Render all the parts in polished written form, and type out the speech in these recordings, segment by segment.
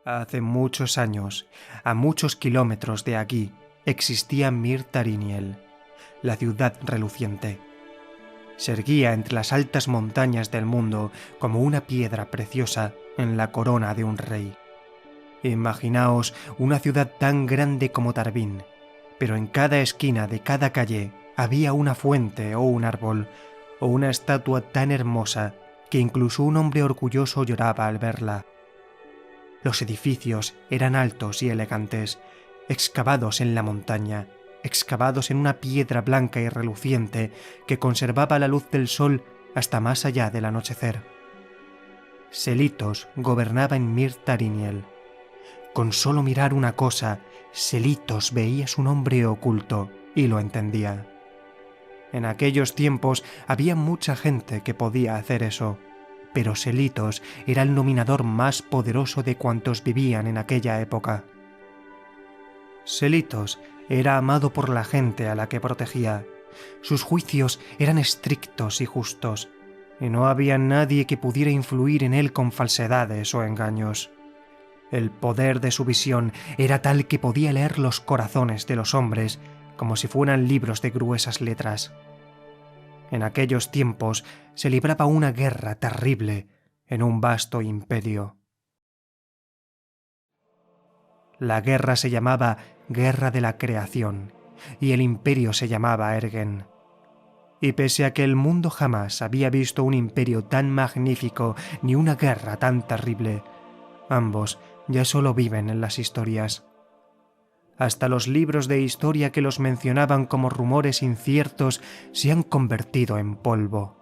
Hace muchos años, a muchos kilómetros de aquí, existía Mir Tariniel, la ciudad reluciente. Se erguía entre las altas montañas del mundo como una piedra preciosa en la corona de un rey. Imaginaos una ciudad tan grande como Tarbín, pero en cada esquina de cada calle había una fuente o un árbol, o una estatua tan hermosa que incluso un hombre orgulloso lloraba al verla. Los edificios eran altos y elegantes, excavados en la montaña, excavados en una piedra blanca y reluciente que conservaba la luz del sol hasta más allá del anochecer. Selitos gobernaba en Mir Tariniel. Con solo mirar una cosa, Selitos veía su nombre oculto y lo entendía. En aquellos tiempos había mucha gente que podía hacer eso, pero Selitos era el dominador más poderoso de cuantos vivían en aquella época. Selitos era amado por la gente a la que protegía. Sus juicios eran estrictos y justos, y no había nadie que pudiera influir en él con falsedades o engaños. El poder de su visión era tal que podía leer los corazones de los hombres como si fueran libros de gruesas letras. En aquellos tiempos se libraba una guerra terrible en un vasto imperio. La guerra se llamaba Guerra de la Creación y el imperio se llamaba Ergen. Y pese a que el mundo jamás había visto un imperio tan magnífico ni una guerra tan terrible, ambos ya solo viven en las historias. Hasta los libros de historia que los mencionaban como rumores inciertos se han convertido en polvo.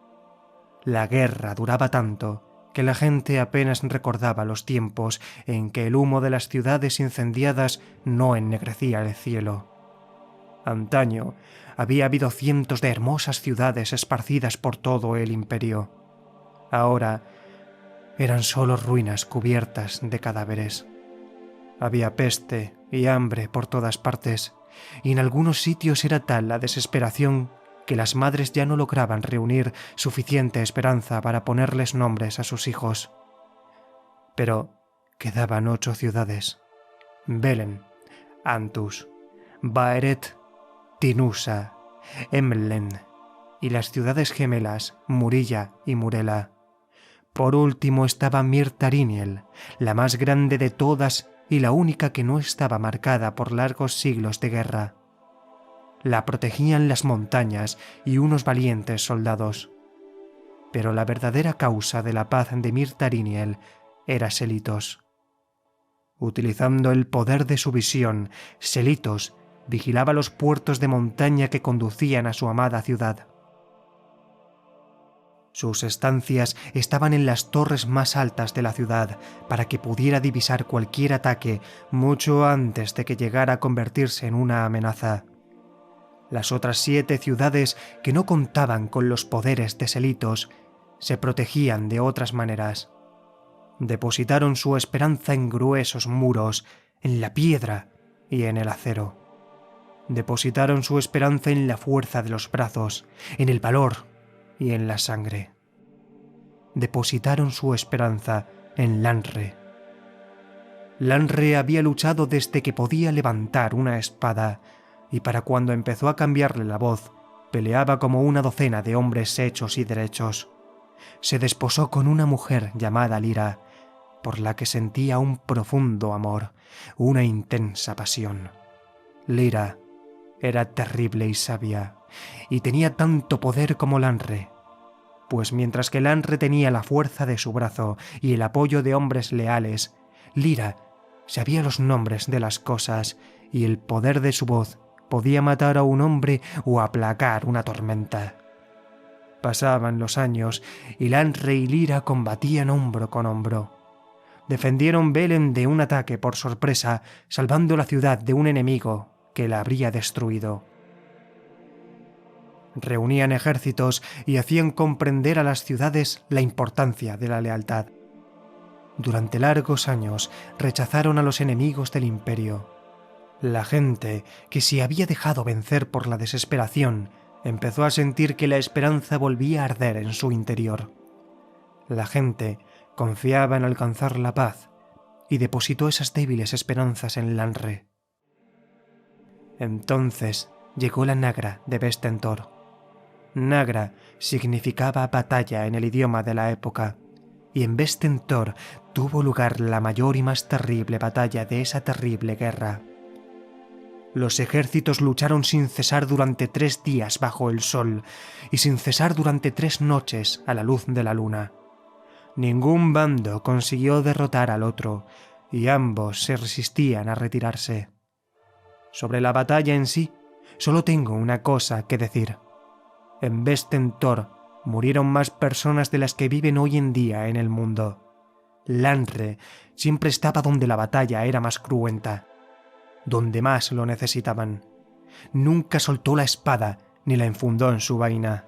La guerra duraba tanto que la gente apenas recordaba los tiempos en que el humo de las ciudades incendiadas no ennegrecía el cielo. Antaño había habido cientos de hermosas ciudades esparcidas por todo el imperio. Ahora eran solo ruinas cubiertas de cadáveres. Había peste y hambre por todas partes, y en algunos sitios era tal la desesperación que las madres ya no lograban reunir suficiente esperanza para ponerles nombres a sus hijos. Pero quedaban 8 ciudades: Belén, Antus, Baeret, Tinusa, Emlen y las ciudades gemelas Murilla y Murela. Por último estaba Mir Tariniel, la más grande de todas y la única que no estaba marcada por largos siglos de guerra. La protegían las montañas y unos valientes soldados. Pero la verdadera causa de la paz de Mir Tariniel era Selitos. Utilizando el poder de su visión, Selitos vigilaba los puertos de montaña que conducían a su amada ciudad. Sus estancias estaban en las torres más altas de la ciudad para que pudiera divisar cualquier ataque mucho antes de que llegara a convertirse en una amenaza. Las otras 7 ciudades que no contaban con los poderes de Selitos se protegían de otras maneras. Depositaron su esperanza en gruesos muros, en la piedra y en el acero. Depositaron su esperanza en la fuerza de los brazos, en el valor y en la sangre. Depositaron su esperanza en Lanre. Lanre había luchado desde que podía levantar una espada, y para cuando empezó a cambiarle la voz, peleaba como una docena de hombres hechos y derechos. Se desposó con una mujer llamada Lira, por la que sentía un profundo amor, una intensa pasión. Lira era terrible y sabia, y tenía tanto poder como Lanre, pues mientras que Lanre tenía la fuerza de su brazo y el apoyo de hombres leales, Lira sabía los nombres de las cosas y el poder de su voz podía matar a un hombre o aplacar una tormenta. Pasaban los años y Lanre y Lira combatían hombro con hombro. Defendieron Belén de un ataque por sorpresa, salvando la ciudad de un enemigo que la habría destruido. Reunían ejércitos y hacían comprender a las ciudades la importancia de la lealtad. Durante largos años rechazaron a los enemigos del imperio. La gente, que se había dejado vencer por la desesperación, empezó a sentir que la esperanza volvía a arder en su interior. La gente confiaba en alcanzar la paz, y depositó esas débiles esperanzas en Lanre. Entonces llegó la Nagra de Bestentor. Nagra significaba batalla en el idioma de la época, y en Bestentor tuvo lugar la mayor y más terrible batalla de esa terrible guerra. Los ejércitos lucharon sin cesar durante 3 días bajo el sol, y sin cesar durante 3 noches a la luz de la luna. Ningún bando consiguió derrotar al otro, y ambos se resistían a retirarse. Sobre la batalla en sí, solo tengo una cosa que decir. En Bestentor murieron más personas de las que viven hoy en día en el mundo. Lanre siempre estaba donde la batalla era más cruenta, donde más lo necesitaban. Nunca soltó la espada ni la enfundó en su vaina.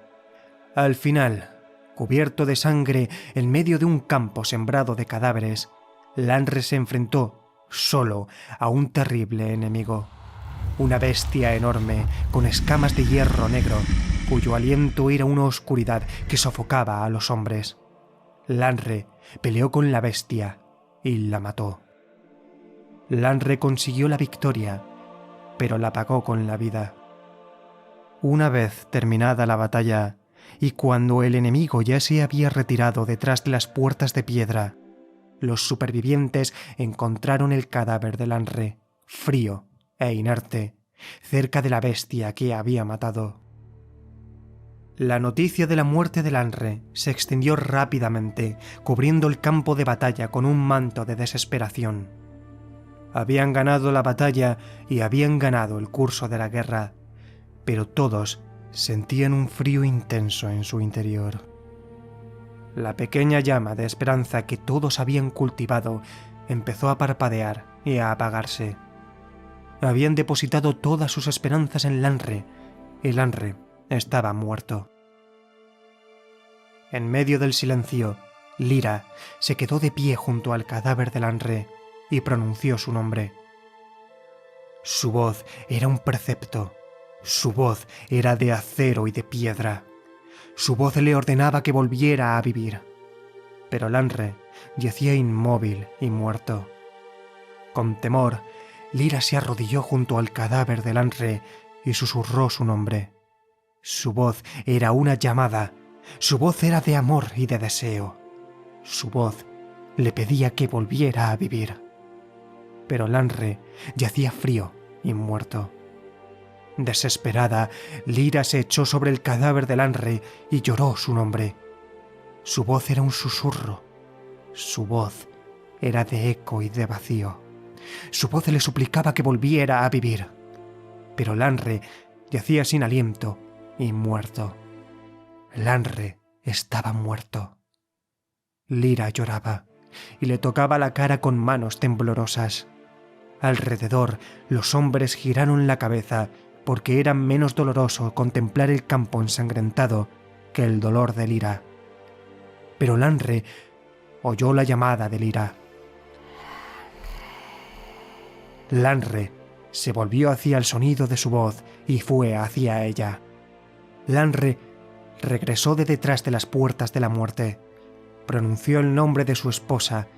Al final, cubierto de sangre en medio de un campo sembrado de cadáveres, Lanre se enfrentó, solo, a un terrible enemigo. Una bestia enorme, con escamas de hierro negro, cuyo aliento era una oscuridad que sofocaba a los hombres. Lanre peleó con la bestia y la mató. Lanre consiguió la victoria, pero la pagó con la vida. Una vez terminada la batalla, y cuando el enemigo ya se había retirado detrás de las puertas de piedra, los supervivientes encontraron el cadáver de Lanre, frío e inerte, cerca de la bestia que había matado. La noticia de la muerte de Lanre se extendió rápidamente, cubriendo el campo de batalla con un manto de desesperación. Habían ganado la batalla y habían ganado el curso de la guerra, pero todos sentían un frío intenso en su interior. La pequeña llama de esperanza que todos habían cultivado empezó a parpadear y a apagarse. Habían depositado todas sus esperanzas en Lanre, y Lanre estaba muerto. En medio del silencio, Lyra se quedó de pie junto al cadáver de Lanre y pronunció su nombre. Su voz era un precepto, su voz era de acero y de piedra. Su voz le ordenaba que volviera a vivir. Pero Lanre yacía inmóvil y muerto. Con temor, Lyra se arrodilló junto al cadáver de Lanre y susurró su nombre. Su voz era una llamada, su voz era de amor y de deseo. Su voz le pedía que volviera a vivir. Pero Lanre yacía frío y muerto. Desesperada, Lyra se echó sobre el cadáver de Lanre y lloró su nombre. Su voz era un susurro, su voz era de eco y de vacío. Su voz le suplicaba que volviera a vivir. Pero Lanre yacía sin aliento y muerto. Lanre estaba muerto. Lyra lloraba y le tocaba la cara con manos temblorosas. Alrededor, los hombres giraron la cabeza porque era menos doloroso contemplar el campo ensangrentado que el dolor de Lyra. Pero Lanre oyó la llamada de Lyra. Lanre se volvió hacia el sonido de su voz y fue hacia ella. Lanre regresó de detrás de las puertas de la muerte, pronunció el nombre de su esposa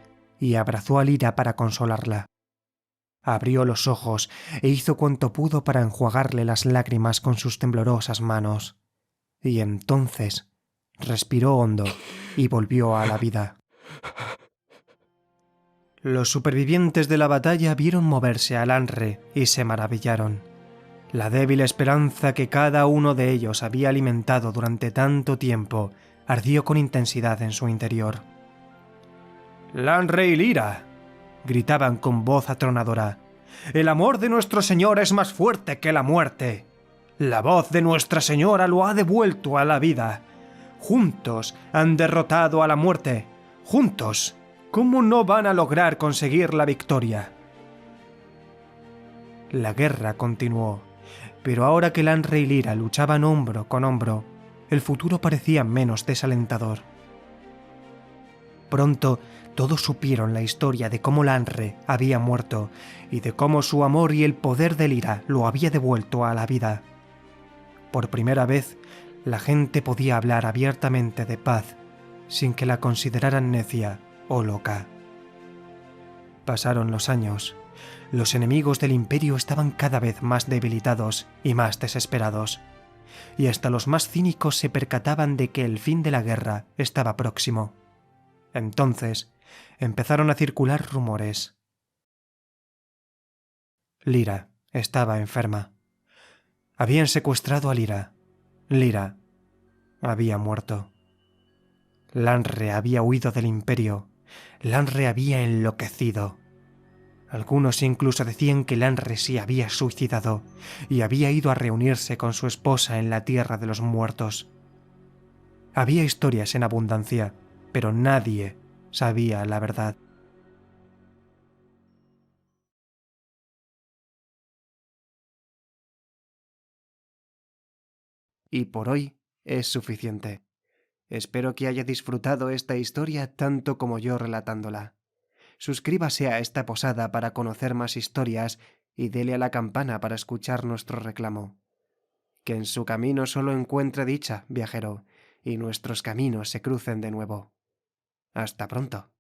y abrazó a Lyra para consolarla. Abrió los ojos e hizo cuanto pudo para enjuagarle las lágrimas con sus temblorosas manos. Y entonces respiró hondo y volvió a la vida. Los supervivientes de la batalla vieron moverse a Lanre y se maravillaron. La débil esperanza que cada uno de ellos había alimentado durante tanto tiempo ardió con intensidad en su interior. «¡Lanre y Lyra!», gritaban con voz atronadora. «El amor de nuestro Señor es más fuerte que la muerte. La voz de Nuestra Señora lo ha devuelto a la vida. Juntos han derrotado a la muerte. Juntos, ¿cómo no van a lograr conseguir la victoria?». La guerra continuó, pero ahora que Lanre y Lyra luchaban hombro con hombro, el futuro parecía menos desalentador. Pronto todos supieron la historia de cómo Lanre había muerto y de cómo su amor y el poder de Lyra lo había devuelto a la vida. Por primera vez, la gente podía hablar abiertamente de paz, sin que la consideraran necia o loca. Pasaron los años. Los enemigos del imperio estaban cada vez más debilitados y más desesperados, y hasta los más cínicos se percataban de que el fin de la guerra estaba próximo. Entonces empezaron a circular rumores. Lyra estaba enferma. Habían secuestrado a Lyra. Lyra había muerto. Lanre había huido del imperio. Lanre había enloquecido. Algunos incluso decían que Lanre se había suicidado y había ido a reunirse con su esposa en la tierra de los muertos. Había historias en abundancia, pero nadie sabía la verdad. Y por hoy es suficiente. Espero que haya disfrutado esta historia tanto como yo relatándola. Suscríbase a esta posada para conocer más historias y dele a la campana para escuchar nuestro reclamo. Que en su camino solo encuentre dicha, viajero, y nuestros caminos se crucen de nuevo. Hasta pronto.